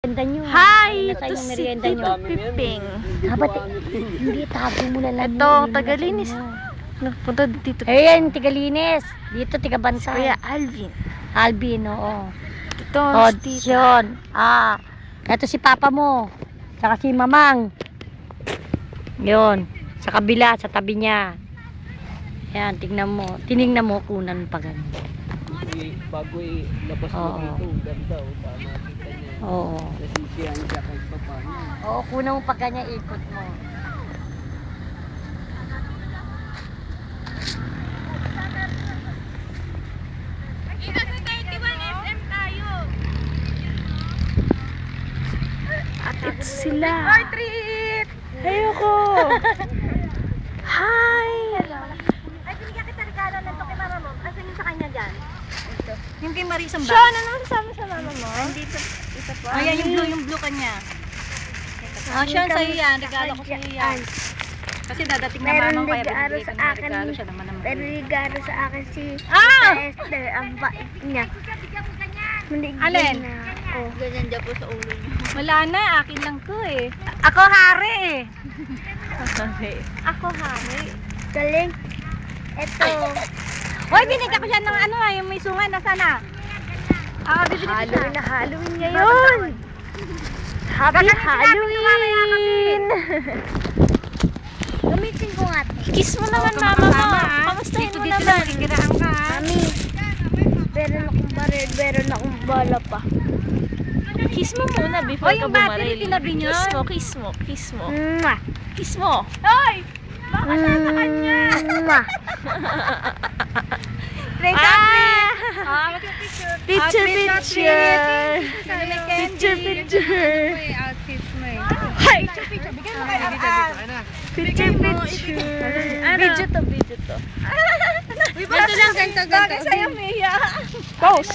Merienda nyo. Hi! Ano na Ito tayong si merienda nyo? Tito Piping. Dapat, hindi, tago mo na lang. Ito, yun, tagalinis. yun, Punta dito. ayan, tigalinis. Dito, tigabansa. Kuya Alvin. Alvin, oo. Ito, Oh, si Tita. yun. Ito si papa mo. Tsaka si mamang. Yun. Sa kabila, sa tabi niya. Yan, tingnan mo. Tinignan mo, kunan pa ganun. Bago ilabas mo Oo. dito, ganda o, para makita niya. Oo. Nasisiyahan siya kahit pa paano. Oo, kunan mo pa ganyan, ikot mo. At ito sila. Hi, treat! Ayoko. Hi! Ay, binigyan kita regalo ng to kay mama mo. Asan yung sa kanya dyan? Ito. Yung kay Marisa ba? Sean, ano kasama sa mama mo? Dito. Ito po. Ayan yung blue kanya. Sean, sa'yo yan. Regalo ko sa'yo yan. Kasi dadating na mamang kaya binigay ko ng regalo siya naman naman. Pero regalo sa akin si Esther. Ang bait niya. Alin? Oh. Ganyan dyan po sa ulo niya. Wala na, akin lang to eh. Ako hari eh. Ako hari. Galing. Ito. Hoy, binigyan ko siya ng ano yung may sungan. Nasaan na? Bibili ko siya. Halloween na Halloween ngayon. Happy Halloween! Gamitin ko nga. Kiss mo naman mama mo. Kamustahin mo naman. Magkikiraan ka. Mami. Meron akong baril. Meron akong bala pa. Kiss mo muna before Hoy, ka yung battery, bumaril. tinabi niyo? Kiss mo. Kiss mo. Mwah. Kiss mo. Hoy! Baka nasa kanya. Mwah. Magpipicture. Picture, picture. Picture, picture. Outfits mo eh. Hi! Picture. Bigyan mo kay Aran. Picture, picture. Video to, video to. Ganito lang, ganito. Bagay sa'yo, Mia. Pose.